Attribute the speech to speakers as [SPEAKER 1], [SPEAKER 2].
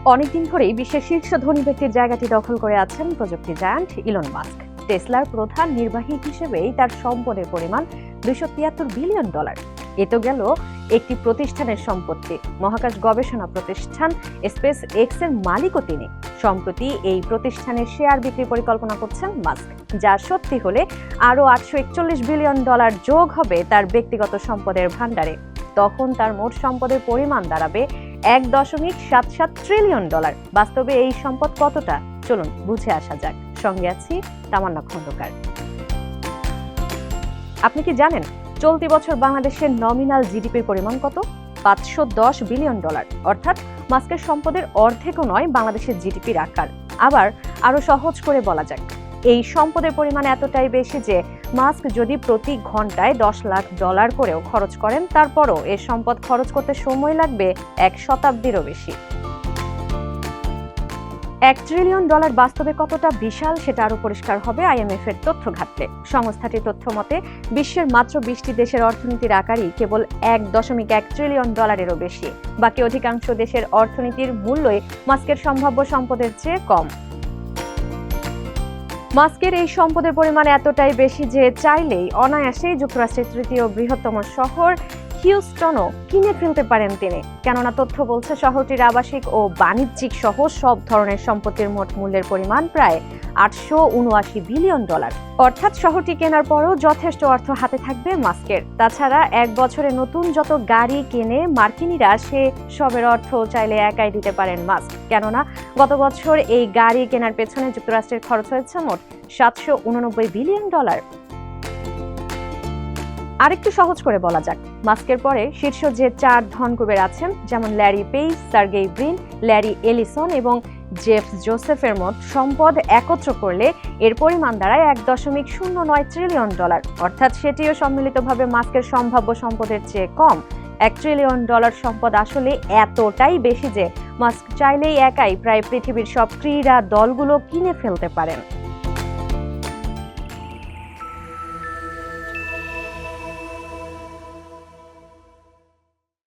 [SPEAKER 1] অনেকদিন ধরেই বিশ্বের শীর্ষ ধনী ব্যক্তির জায়গাটি দখল করে আছেন প্রযুক্তি জায়ান্ট ইলন মাস্ক। টেসলার প্রধান নির্বাহী হিসেবেই তার সম্পদের পরিমাণ $273 বিলিয়ন। এ তো গেল একটি প্রতিষ্ঠানের সম্পত্তি। মহাকাশ গবেষণা প্রতিষ্ঠান স্পেস এক্স এর মালিকও তিনি। সম্প্রতি এই প্রতিষ্ঠানের শেয়ার বিক্রি পরিকল্পনা করছেন মাস্ক, যা সত্যি হলে আরও $841 বিলিয়ন যোগ হবে তার ব্যক্তিগত সম্পদের ভাণ্ডারে। তখন তার মোট সম্পদের পরিমাণ দাঁড়াবে $1.77 ট্রিলিয়ন। বাস্তবে এই সম্পদ কতটা, চলুন বুঝে আসা যাক। সঙ্গে আছি তামান্না খন্দকার। আপনি কি জানেন চলতি বছর বাংলাদেশের নমিনাল জিডিপির পরিমাণ কত? $510 বিলিয়ন। অর্থাৎ মাস্কের সম্পদের অর্ধেকও নয় বাংলাদেশের জিডিপির আকার। আবার আরো সহজ করে বলা যাক, এই সম্পদের পরিমাণ এতটাই বেশি যে মাস্ক যদি প্রতি ঘন্টায় $10 লাখ করেও খরচ করেন, তারপরও এর সম্পদ খরচ করতে সময় লাগবে 1 শতাব্দীরও বেশি। $1 ট্রিলিয়ন বাস্তবে কতটা বিশাল সেটা আরো পরিষ্কার হবে IMF এর তথ্য ঘাটলে। সংস্থাটির তথ্য মতে বিশ্বের মাত্র 20টি দেশের অর্থনীতির আকারই কেবল $1.1 ট্রিলিয়ন বেশি। বাকি অধিকাংশ দেশের অর্থনীতির মূল্যই মাস্কের সম্ভাব্য সম্পদের চেয়ে কম। মাস্কের এই সম্পদের পরিমাণ এতটাই বেশি যে চাইলেই অনায়াসেই যুক্তরাষ্ট্রের তৃতীয় বৃহত্তম শহর হিউস্টনও কিনে ফেলতে পারেন তিনি। কেননা তথ্য বলছে শহরটির আবাসিক ও বাণিজ্যিক সহ সব ধরনের সম্পত্তির মোট মূল্যের পরিমাণ প্রায় $879 বিলিয়ন। অর্থাৎ শহরটি কেনার পরও যথেষ্ট অর্থ হাতে থাকবে মাস্কের। তাছাড়া 1 বছরে নতুন যত গাড়ি কেনে মার্কিনীরা, সে সবের অর্থ চাইলে একাই দিতে পারেন মাস্ক। কেননা গত বছর এই গাড়ি কেনার পেছনে যুক্তরাষ্ট্রের খরচ হয়েছে মোট $789 বিলিয়ন। আরেকটু সহজ করে বলা যাক, মাস্কের পরে শীর্ষ যে 4 ধনকুবের আছেন, যেমন Larry Page, Sergey Brin, Larry Ellison এবং জেফ জোসেফের মোট সম্পদ একত্র করলে এর পরিমাণ দাঁড়ায় $1.09 ট্রিলিয়ন। অর্থাৎ সেটিও সম্মিলিতভাবে মাস্কের সম্ভাব্য সম্পদের চেয়ে কম। $1 ট্রিলিয়ন সম্পদ আসলে এতটাই বেশি যে মাস্ক চাইলেই একাই প্রায় পৃথিবীর সব ক্রীড়া দলগুলো কিনে ফেলতে পারেন।